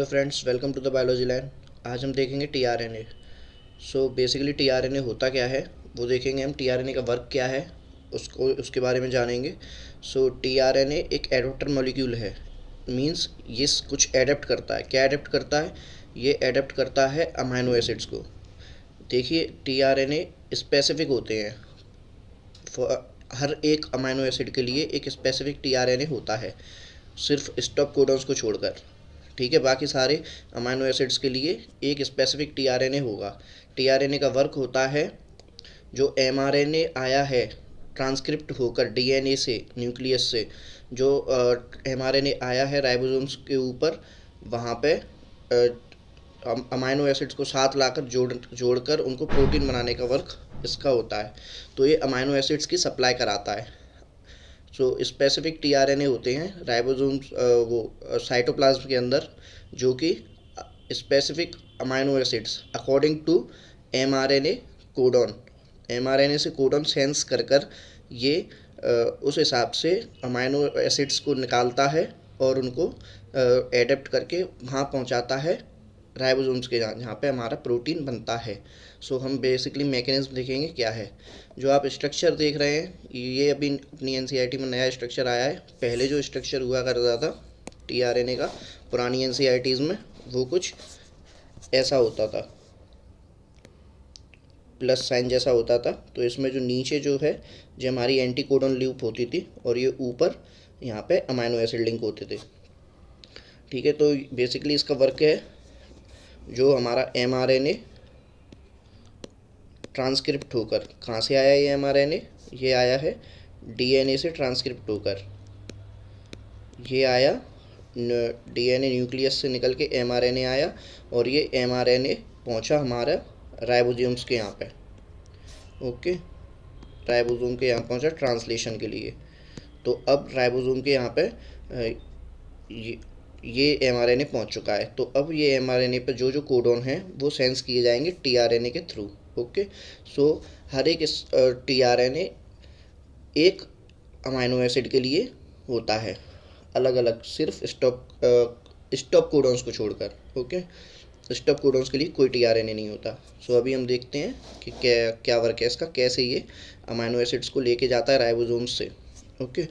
Friends, welcome to the biology lane. आज हम देखेंगे टीआरएनए। सो बेसिकली टीआरएनए होता क्या है वो देखेंगे हम। टीआरएनए का वर्क क्या है उसके बारे में जानेंगे। सो टीआरएनए एक एडोप्टर मॉलिक्यूल है। मींस ये कुछ एडेप्ट करता है। क्या एडेप्ट करता है? ये एडेप्ट करता है अमाइनो एसिड्स को। देखिए, टीआरएनए स्पेसिफिक होते हैं। हर एक अमाइनो एसिड के लिए एक स्पेसिफिक टीआरएनए होता है, सिर्फ स्टॉप कोडॉन्स को छोड़कर। ठीक है, बाकी सारे अमाइनो एसिड्स के लिए एक स्पेसिफिक टीआरएनए होगा। टीआरएनए का वर्क होता है, जो एमआरएनए आया है ट्रांसक्रिप्ट होकर डीएनए से, न्यूक्लियस से, जो एमआरएनए आया है राइबोसोम्स के ऊपर, वहाँ पे अमाइनो एसिड्स को साथ लाकर जोड़कर उनको प्रोटीन बनाने का वर्क इसका होता है। तो ये अमाइनो एसिड्स की सप्लाई कराता है। सो स्पेसिफिक टीआरएनए होते हैं राइबोसोम्स, वो साइटोप्लाज्म के अंदर, जो कि specific amino acids according to mRNA codon, mRNA से कोडॉन सेंस कर ये उस हिसाब से अमाइनो एसिड्स को निकालता है और उनको एडेप्ट करके वहाँ पहुँचाता है राइबोसोम्स के, जहाँ पे हमारा प्रोटीन बनता है। सो हम बेसिकली मैकेनिज्म देखेंगे क्या है। जो आप स्ट्रक्चर देख रहे हैं, ये अभी अपनी एनसीईआरटी में नया स्ट्रक्चर आया है। पहले जो स्ट्रक्चर हुआ करता था टीआरएनए का पुरानी एनसीईआरटीज़ में, वो कुछ ऐसा होता था, प्लस साइन जैसा होता था। तो इसमें जो नीचे जो है, जो हमारी एंटी कोडॉन लूप होती थी, और ये ऊपर यहाँ पे अमाइनो एसिड लिंक होते थे। ठीक है, तो बेसिकली इसका वर्क है, जो हमारा एमआरएनए ट्रांसक्रिप्ट होकर, कहाँ से आया ये एमआरएनए? ये आया है डीएनए से ट्रांसक्रिप्ट होकर। ये आया डीएनए न्यूक्लियस से निकल के एमआरएनए आया, और ये एमआरएनए पहुंचा हमारा राइबोसोम्स के यहाँ पे। ओके, राइबोसोम के यहाँ पहुंचा ट्रांसलेशन के लिए। तो अब राइबोसोम के यहाँ पे ये एमआरएनए पहुंच चुका है। तो अब ये एमआरएनए पे जो जो कोडॉन है वो सेंस किए जाएंगे टीआरएनए के थ्रू। ओके, सो हर एक टीआरएनए एक अमाइनो एसिड के लिए होता है, अलग अलग, सिर्फ स्टॉप कोडॉन्स को छोड़कर। ओके, स्टॉप कोडॉन्स के लिए कोई टीआरएनए नहीं होता। सो अभी हम देखते हैं कि क्या वर्क है इसका, कैसे ये अमाइनो एसिड्स को लेके जाता है राइबोसोम्स से। Okay,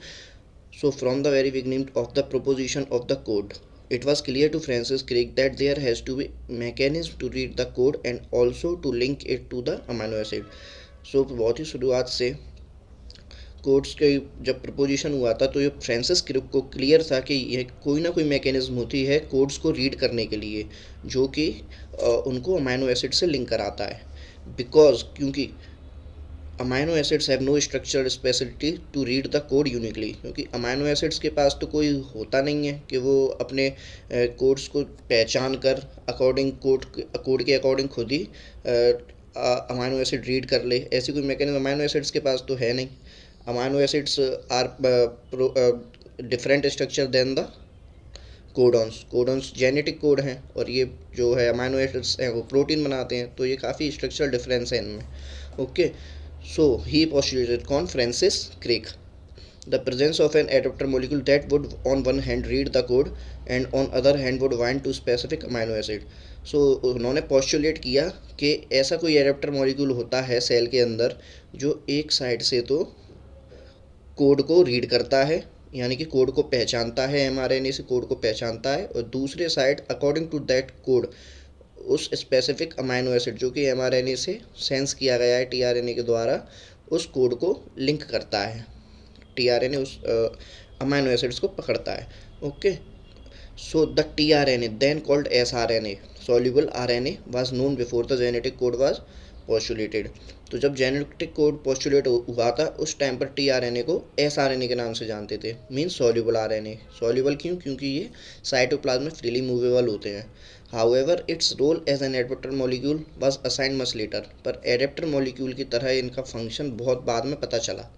so from the very beginning of the proposition of the code, it was clear to Francis Crick that there has to be mechanism to read the code and also to link it to the amino acid. So बहुत ही शुरुआत से codes के जब preposition हुआ था, तो ये Francis Crick को क्लियर था कि ये कोई ना कोई मैकेनिज्म होती है कोड्स को रीड करने के लिए, जो कि उनको अमाइनो एसिड से लिंक कराता है। क्योंकि amino acids have no structural speciality to read the code uniquely. क्योंकि अमाइनो एसिड्स के पास तो कोई होता नहीं है कि वो अपने कोड्स को पहचान कर अकॉर्डिंग कोड के अकॉर्डिंग खुद ही अमाइनो एसिड रीड कर ले। ऐसी कोई मैकेनिज्म अमाइनो एसिड्स के पास तो है नहीं। Amino acids are different structure than the codons genetic code हैं, और ये जो है अमाइनो एसिड्स हैं वो प्रोटीन बनाते हैं। तो ये काफ़ी स्ट्रक्चरल डिफरेंस है इनमें। Okay, so he postulated, Francis Crick, the presence of an adapter molecule that would on one hand read the code and on other hand would bind to specific amino acid. So उन्होंने postulate किया कि ऐसा कोई adapter molecule होता है cell के अंदर, जो एक साइड से तो कोड को रीड करता है, यानी कि कोड को पहचानता है, एमआरएनए से कोड को पहचानता है, और दूसरे side according to that code उस स्पेसिफिक अमाइनो एसिड, जो कि एमआरएनए से सेंस किया गया है टीआरएनए के द्वारा, उस कोड को लिंक करता है। टीआरएनए उस अमाइनो एसिड्स को पकड़ता है। Okay, so the tRNA then called sRNA soluble RNA was known before the genetic code was postulated. तो जब जेनेटिक कोड पोस्टुलेट हुआ था, उस टाइम पर टीआरएनए को एसआरएनए के नाम से जानते थे, मीन्स सॉल्युबल आरएनए। सॉल्युबल क्यों? क्योंकि ये साइटोप्लाज्म में फ्रीली मूवेबल होते हैं। However its role as an adapter molecule was assigned much later, पर एडेप्टर मॉलिक्यूल की तरह इनका फंक्शन बहुत बाद में पता चला।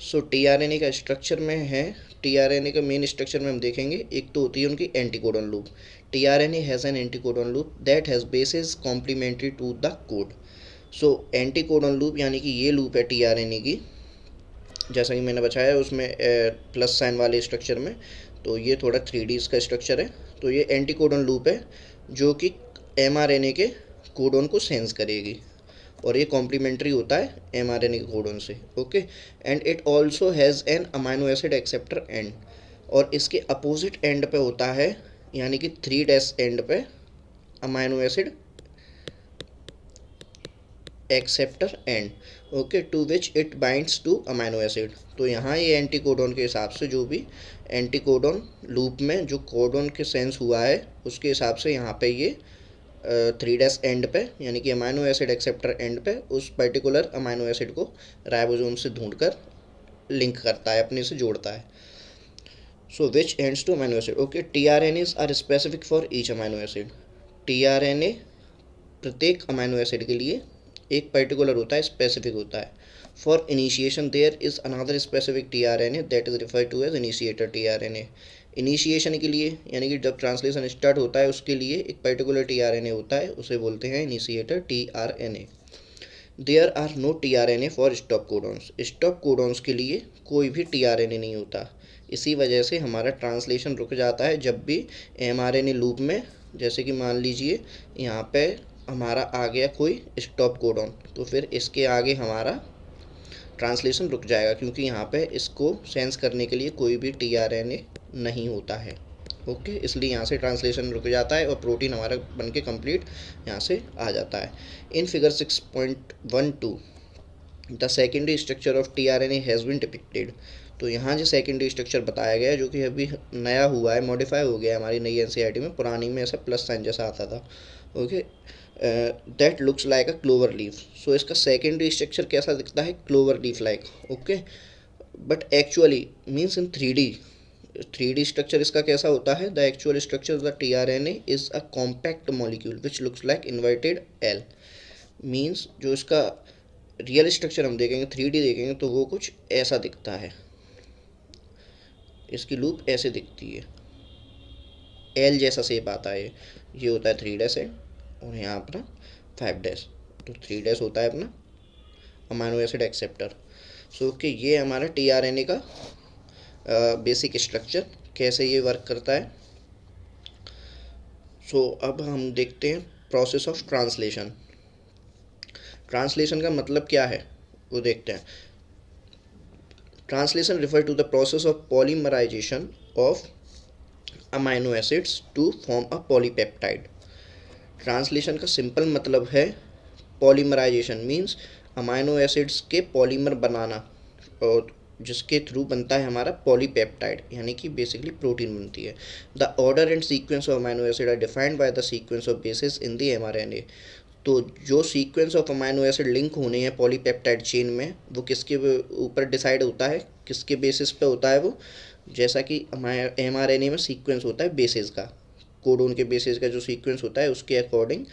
सो टीआरएनए का स्ट्रक्चर में है, टीआरएनए का मेन स्ट्रक्चर में हम देखेंगे, एक तो होती है उनकी anticodon loop. TRNA has an anticodon loop that has bases complementary to the code. So anticodon loop यानी कि ये लूप है टीआरएनए की, जैसा कि मैंने बताया उसमें प्लस साइन वाले स्ट्रक्चर में। तो ये थोड़ा 3D इसका स्ट्रक्चर है, तो ये एंटी कोडन लूप है जो कि mRNA के कोडन को सेंस करेगी, और ये कॉम्प्लीमेंट्री होता है mRNA के कोडन से। Okay, and it also has an amino acid acceptor and, और इसके अपोजिट एंड पे होता है, यानी कि 3' एंड पे amino acid acceptor end. Okay, to which it binds to amino acid. तो यहाँ ये एंटी कोडन के हिसाब से, जो भी एंटी कोडन लूप में जो कोडन के सेंस हुआ है उसके हिसाब से यहाँ पे ये 3' एंड पे, यानी कि अमाइनो एसिड एक्सेप्टर एंड पे उस पर्टिकुलर अमाइनो एसिड को राइबोसोम से ढूंढकर लिंक करता है, अपने से जोड़ता है। So which ends to amino acid. Okay, tRNAs are specific for each amino acid. tRNA प्रत्येक अमाइनो एसिड के लिए एक पर्टिकुलर होता है, स्पेसिफिक होता है। For initiation there is another specific tRNA that is referred to as initiator tRNA। Initiation के लिए, यानी कि जब ट्रांसलेशन स्टार्ट होता है उसके लिए एक पर्टिकुलर tRNA होता है, उसे बोलते हैं initiator tRNA। There are no tRNA for stop codons. Stop codons के लिए कोई भी tRNA नहीं होता। इसी वजह से हमारा ट्रांसलेशन रुक जाता है जब भी mRNA लूप में, जैसे कि मान लीजिए यहाँ पे हमारा आ गया कोई स्टॉप कोडॉन, तो फिर इसके आगे हमारा ट्रांसलेशन रुक जाएगा, क्योंकि यहाँ पे इसको सेंस करने के लिए कोई भी tRNA नहीं होता है। ओके, इसलिए यहाँ से ट्रांसलेशन रुक जाता है और प्रोटीन हमारा बन के कम्प्लीट यहाँ से आ जाता है। In figure 6.12 the secondary structure of tRNA has been depicted. तो यहाँ जो सेकेंडरी स्ट्रक्चर बताया गया है, जो कि अभी नया हुआ है, मॉडिफाई हो गया है हमारी नई एनसीईआरटी में, पुरानी में ऐसा प्लस साइन जैसा आता था। Okay, that looks like a clover leaf. So इसका सेकेंडरी स्ट्रक्चर कैसा दिखता है, clover leaf like. Okay, but actually means in 3D structure इसका कैसा होता है, the actual structure of the tRNA is a compact molecule which looks like inverted L. Means जो इसका रियल स्ट्रक्चर हम देखेंगे, 3D देखेंगे, तो वो कुछ ऐसा दिखता है। इसकी लूप ऐसे दिखती है, एल जैसा शेप आता है। ये होता है 3' है, और यहाँ अपना 5'। तो 3' होता है अपना अमाइनो एसिड एक्सेप्टर। सो कि ये हमारा tRNA का बेसिक स्ट्रक्चर, कैसे ये वर्क करता है। सो अब हम देखते हैं प्रोसेस ऑफ ट्रांसलेशन। ट्रांसलेशन का मतलब क्या है वो देखते हैं। Translation refer to the process of polymerisation of amino acids to form a polypeptide. Translation का सिंपल मतलब है पॉलीमराइजेशन, मीन्स अमाइनो एसिड्स के पॉलीमर बनाना, और जिसके थ्रू बनता है हमारा पॉलीपेप्टाइड, यानी कि बेसिकली प्रोटीन बनती है। The order and sequence of amino acid are defined by the sequence of bases in the mRNA। तो जो sequence of amino acid link होने हैं पॉलीपेप्टाइड चेन में, वो किसके ऊपर डिसाइड होता है, किसके बेसिस पे होता है वो, जैसा कि mRNA में सीक्वेंस होता है बेसिस का, कोडोन के बेसिस का जो सीक्वेंस होता है उसके अकॉर्डिंग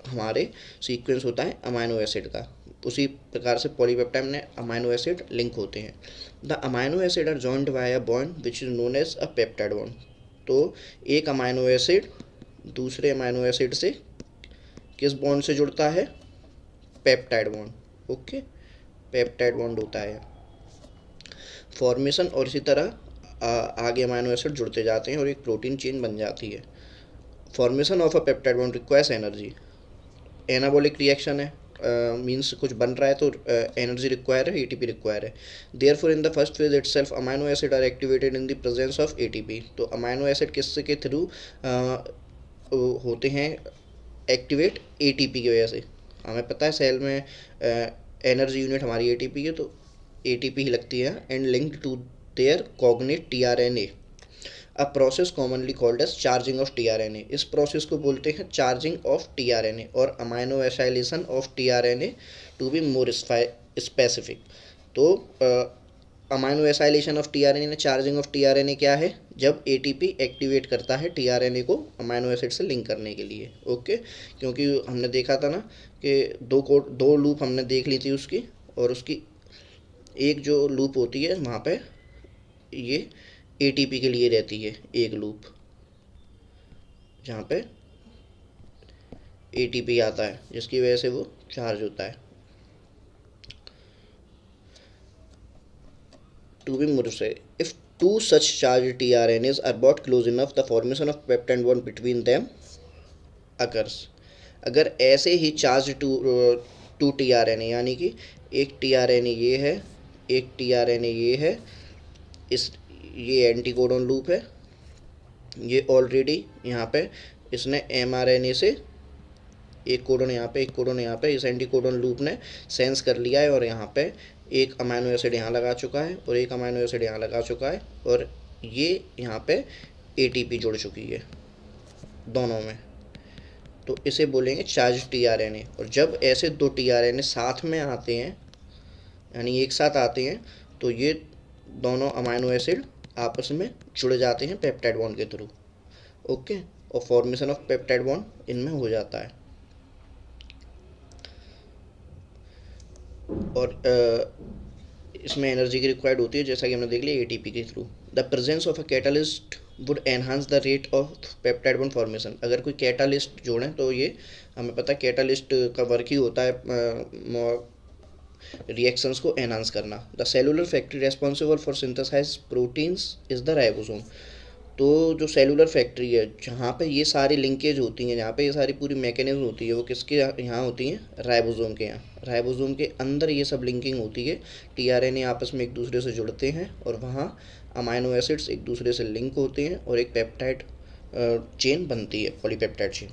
हमारे सीक्वेंस होता है अमाइनो एसिड का। उसी प्रकार से पॉलीपेप्टाइड में अमाइनो एसिड लिंक होते हैं। The amino acid are joined by a bond which is known as a peptide bond. तो एक अमाइनो एसिड दूसरे अमाइनो एसिड से किस बॉन्ड से जुड़ता है, peptide bond. Okay, peptide bond होता है फॉर्मेशन, और इसी तरह आगे अमाइनो एसिड जुड़ते जाते हैं और एक प्रोटीन चेन बन जाती है। Formation of a peptide bond requires energy. Anabolic reaction है, मीन्स कुछ बन रहा है तो एनर्जी रिक्वायर है, एटीपी रिक्वायर है। Therefore in the first phase itself amino acid are activated in the presence of ATP. तो अमाइनो एसिड किससे के थ्रू होते हैं एक्टिवेट, एटीपी की वजह से। हमें पता है सेल में एनर्जी यूनिट हमारी एटीपी है, तो एटीपी ही लगती है। And linked to their cognate tRNA, a process commonly called as charging of tRNA। इस प्रोसेस को बोलते हैं चार्जिंग ऑफ tRNA और aminoacylation of tRNA to be more specific. तो अमाइनो एसाइलेशन ऑफ tRNA ने चार्जिंग ऑफ tRNA क्या है, जब एटीपी एक्टिवेट करता है tRNA को अमाइनो एसिड से लिंक करने के लिए। ओके, क्योंकि हमने देखा था ना कि दो लूप हमने देख ली थी उसकी, और उसकी एक जो लूप होती है वहाँ पे ये एटीपी के लिए रहती है, एक लूप जहाँ पे एटीपी आता है जिसकी वजह से वो चार्ज होता है। टू बी मोर से, if two such charged tRNAs are brought close enough, the formation of peptide bond between them occurs. अगर ऐसे ही चार्ज टू tRNA, यानी कि एक tRNA ये है, एक tRNA ये है, ये एंटीकोडन लूप है, ये ऑलरेडी यहाँ पे इसने mRNA से एक कोडन यहाँ पे, एक कोडन यहाँ पे, इस एंटीकोडन लूप ने सेंस कर लिया है और यहाँ पे एक अमाइनो एसिड यहाँ लगा चुका है और एक अमाइनो एसिड यहाँ लगा चुका है और ये यहाँ पे ATP जुड़ चुकी है दोनों में, तो इसे बोलेंगे चार्ज tRNA। और जब ऐसे दो tRNA साथ में आते हैं, यानी एक साथ आते हैं, तो ये दोनों अमाइनो एसिड आपस में जुड़ जाते हैं पेप्टाइड बॉन्ड के थ्रू। ओके, और फॉर्मेशन ऑफ पेप्टाइड बॉन्ड इनमें हो जाता है। और इसमें एनर्जी की रिक्वायर्ड होती है, जैसा कि हमने देख लिया ATP के through. The presence of a catalyst would enhance the rate of peptide bond formation. अगर कोई कैटालिस्ट जोड़ें तो ये हमें पता है कैटालिस्ट का वर्क ही होता है रिएक्शंस को एनहांस करना। The cellular factory responsible for synthesise proteins is the ribosome. तो जो सेलुलर फैक्ट्री है जहाँ पे ये सारी लिंकेज होती हैं, जहाँ पे ये सारी पूरी मैकेनिज्म होती है, वो किसके यहाँ होती हैं? राइबोसोम के यहाँ। राइबोसोम के अंदर ये सब लिंकिंग होती है, tRNA आपस में एक दूसरे से जुड़ते हैं और वहाँ अमाइनो एसिड्स एक दूसरे से लिंक होते हैं और एक पेप्टाइड चेन बनती है, polypeptide chain.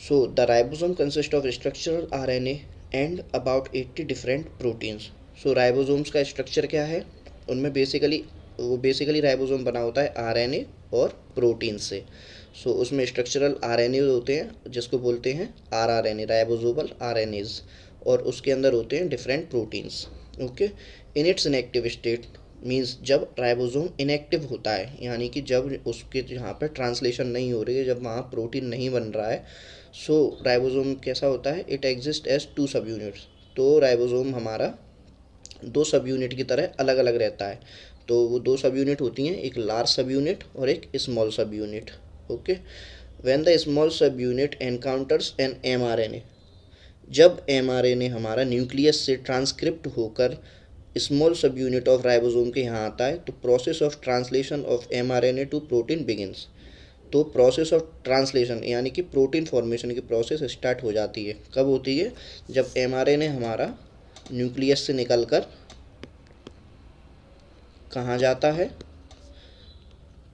So the ribosome consist of structural RNA and about 80 different proteins. So ribosomes का स्ट्रक्चर क्या है? उनमें बेसिकली राइबोसोम बना होता है RNA और प्रोटीन से। सो उसमें स्ट्रक्चरल RNA होते हैं जिसको बोलते हैं rRNA, राइबोसोमल RNAs, और उसके अंदर होते हैं different proteins. Okay, in its inactive state means जब राइबोसोम इनएक्टिव होता है, यानी कि जब उसके यहाँ पर ट्रांसलेशन नहीं हो रही है, जब वहाँ प्रोटीन नहीं बन रहा है, सो राइबोसोम कैसा होता है? इट एग्जिस्ट एज 2 सब यूनिट्स। तो राइबोसोम हमारा 2 सब यूनिट की तरह अलग अलग रहता है। तो वो 2 सब यूनिट होती हैं, एक लार्ज सब यूनिट और एक small subunit. Okay, when the small subunit encounters an mRNA, जब mRNA हमारा न्यूक्लियस से ट्रांसक्रिप्ट होकर small subunit of ribosome के यहाँ आता है, तो process of translation of mRNA to protein begins. तो प्रोसेस ऑफ ट्रांसलेशन यानी कि प्रोटीन फॉर्मेशन की प्रोसेस स्टार्ट हो जाती है। कब होती है? जब mRNA हमारा न्यूक्लियस से निकलकर कहाँ जाता है?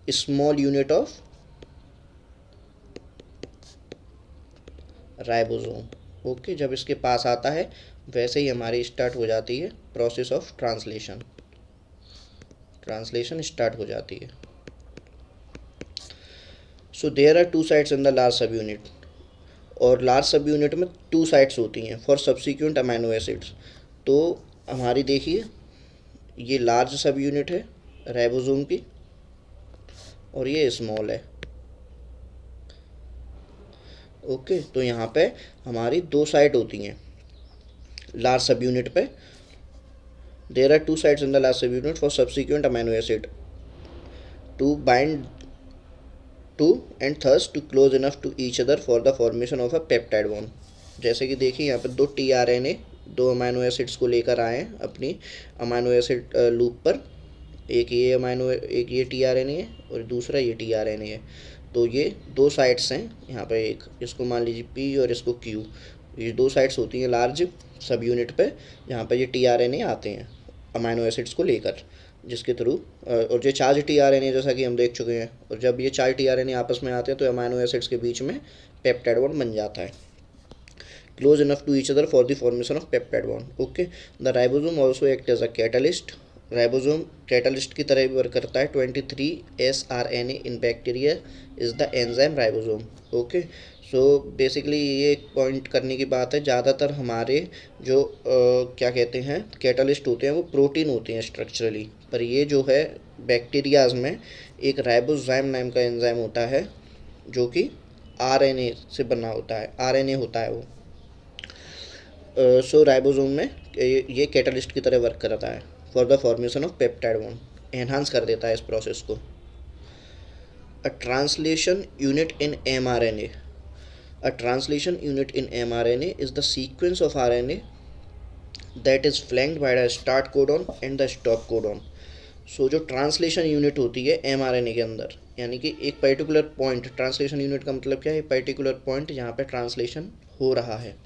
Small unit of ribosome. Okay, जब इसके पास आता है वैसे ही हमारी स्टार्ट हो जाती है प्रोसेस ऑफ ट्रांसलेशन स्टार्ट हो जाती है। So there are 2 sites in the large subunit, और लार्ज सब यूनिट में 2 साइट्स होती हैं फॉर सब्सिक्वेंट अमाइनो एसिड्स। तो हमारी देखिए ये लार्ज सब यूनिट है राइबोसोम की और ये स्मॉल है। ओके, तो यहाँ पे हमारी 2 साइट होती हैं लार्ज सब यूनिट पे। There are 2 sites in the large subunit for subsequent amino acid to bind to and thus to close enough to each other for the formation of a peptide bond. जैसे कि देखिए यहाँ पे 2 tRNA 2 amino acids को लेकर आए हैं अपनी अमाइनो एसिड लूप पर। एक ये tRNA है और दूसरा ये tRNA है। तो ये 2 साइट्स हैं यहाँ पे, एक इसको मान लीजिए P और इसको Q। ये 2 साइट्स होती हैं लार्ज सब यूनिट पे, जहाँ पे ये tRNA आते हैं अमाइनो एसिड्स को लेकर, जिसके थ्रू और ये चार्ज tRNA जैसा कि हम देख चुके हैं। और जब ये चार्ज tRNA आपस में आते हैं तो अमाइनो एसिड्स के बीच में पेप्टाइड बॉन्ड बन जाता है, close enough to each other for the formation of peptide bond. Okay, the ribosome also act as a catalyst. Ribosome catalyst की तरह भी वर्क करता है। 23S RNA in bacteria is the enzyme ribosome. Okay, so basically ये एक point करने की बात है, ज़्यादातर हमारे जो क्या कहते हैं कैटलिस्ट होते हैं वो प्रोटीन होते हैं स्ट्रक्चरली, पर ये जो है बैक्टीरियाज में एक राइबोजाइम नाम का एंजाइम होता है जो कि RNA से बना होता है, RNA होता है वो। सो राइबोसोम में ये कैटलिस्ट की तरह वर्क करता है for the formation of peptide bond, enhance कर देता है इस प्रोसेस को। अ translation unit in mRNA, a translation unit in mRNA is the sequence of RNA that is flanked by the start codon and the stop codon. सो जो translation unit होती है mRNA के अंदर, यानी कि एक पर्टिकुलर पॉइंट, ट्रांसलेशन यूनिट का मतलब क्या है, पर्टिकुलर पॉइंट जहाँ पे ट्रांसलेशन हो रहा है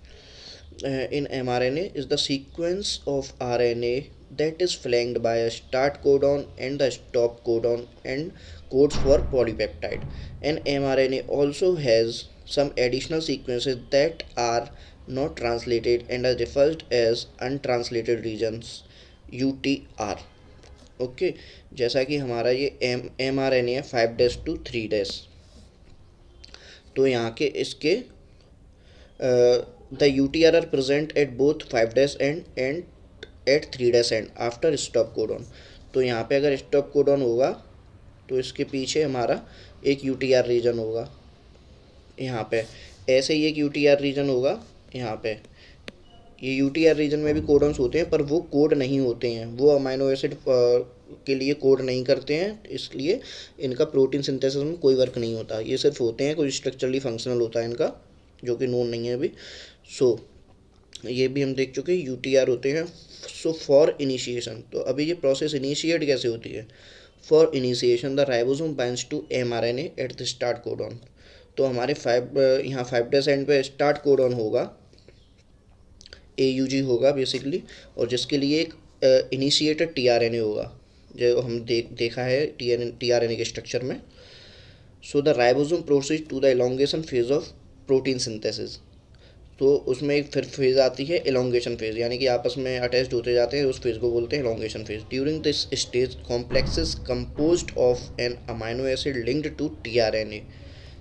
in mRNA is the sequence of RNA that is flanked by a start codon and the stop codon and codes for polypeptide. And mRNA also has some additional sequences that are not translated and are referred as untranslated regions, UTR. Okay जैसा कि हमारा ये M R N A है 5' to 3', तो यहाँ के इसके the UTR are present at both 5' and at 3' end after stop codon. तो यहाँ पे अगर स्टॉप कोडॉन होगा तो इसके पीछे हमारा एक UTR रीजन होगा, यहाँ पे ऐसे ही एक UTR रीजन होगा यहाँ पे। ये UTR रीजन में भी कोडॉन्स होते हैं पर वो कोड नहीं होते हैं, वो अमाइनो एसिड के लिए कोड नहीं करते हैं, इसलिए इनका प्रोटीन सिंथेसिस में कोई वर्क नहीं होता। ये सिर्फ होते हैं, कोई स्ट्रक्चरली फंक्शनल होता है इनका, जो कि नोन नहीं है अभी। सो ये भी हम देख चुके हैं, UTR होते हैं। सो फॉर इनिशिएशन, तो अभी ये प्रोसेस इनिशिएट कैसे होती है। For initiation the ribosome binds to mRNA at the start codon. तो हमारे यहाँ 5' एंड पे स्टार्ट कोडॉन होगा, AUG होगा बेसिकली, और जिसके लिए एक इनिशिएटेड tRNA होगा, जो हम देखा है tRNA के स्ट्रक्चर में। So the ribosome proceed to the elongation phase of protein synthesis. तो उसमें एक फिर फेज़ आती है एलोंगेशन फेज़, यानी कि आपस में अटैच्ड होते जाते हैं, उस फेज़ को बोलते हैं elongation phase. During this stage complexes composed of an amino acid linked to tRNA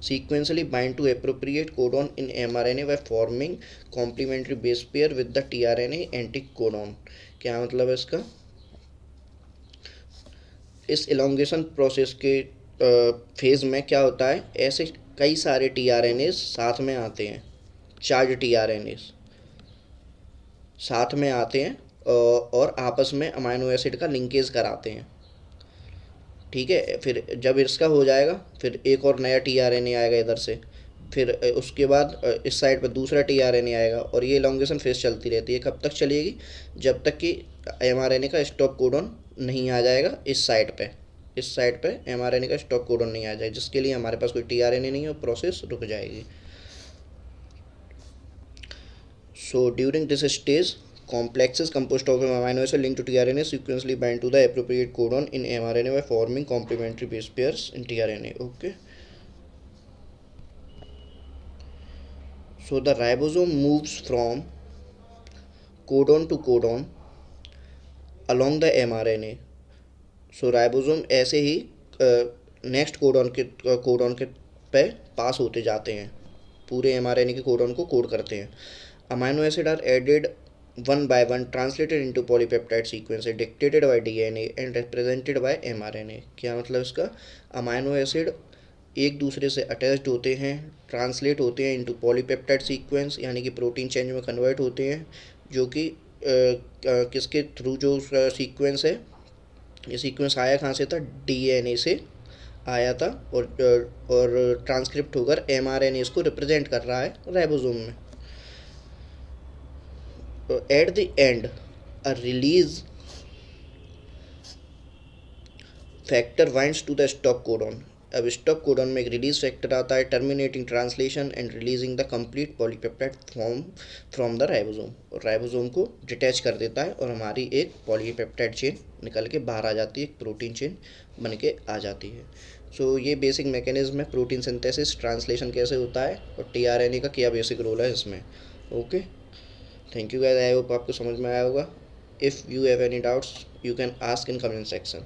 sequentially bind to appropriate codon in mRNA by forming complementary base pair with the tRNA anticodon। क्या मतलब है इसका, इस elongation process के phase में क्या होता है, ऐसे कई सारे tRNAs साथ में आते हैं, चार्ज tRNAs साथ में आते हैं और आपस में अमाइनो एसिड का लिंकेज कराते हैं, ठीक है। फिर जब इसका हो जाएगा फिर एक और नया tRNA आएगा इधर से, फिर उसके बाद इस साइड पर दूसरा tRNA आएगा, और ये एलोंगेशन फेज चलती रहती है। कब तक चलेगी, जब तक कि mRNA का स्टॉप कोडॉन नहीं आ जाएगा इस साइड पे mRNA का स्टॉप कोडॉन नहीं आ जाए, जिसके लिए हमारे पास कोई tRNA नहीं है, प्रोसेस रुक जाएगी। So during this stage complexes composed of amino acid linked to tRNA sequentially bind to the appropriate codon in mRNA by forming complementary base pairs in tRNA. Okay. So the ribosome moves from codon to codon along the mRNA. So ribosome ऐसे ही next codon के पे पास होते जाते हैं, पूरे mRNA के codon को code करते हैं। Amino acid are added one by one translated into polypeptide sequence dictated by DNA and represented by mRNA। क्या मतलब इसका, अमाइनो एसिड एक दूसरे से अटैच्ड होते हैं, ट्रांसलेट होते हैं इनटू पॉलीपेप्टाइड सीक्वेंस, यानी कि प्रोटीन चेंज में कन्वर्ट होते हैं, जो कि किसके थ्रू, जो सीक्वेंस है, ये सीक्वेंस आया कहाँ से था, DNA से आया था, और ट्रांसक्रिप्ट होकर mRNA इसको रिप्रेजेंट कर रहा है राइबोसोम में। At the end, a release factor binds to the stop codon। अब स्टॉप कोडॉन में एक रिलीज फैक्टर आता है, terminating translation and releasing the complete polypeptide form from the ribosome. और राइबोसोम को डिटैच कर देता है और हमारी एक पॉलीपेप्टाइड चेन निकल के बाहर आ जाती है, एक प्रोटीन चेन बन के आ जाती है। सो ये बेसिक मैकेनिज्म है प्रोटीन सिंथेसिस, ट्रांसलेशन कैसे होता है, और tRNA का क्या बेसिक रोल है इसमें। Okay, thank you guys, I hope आपको समझ में आया होगा। If you have any doubts you can ask in comment section.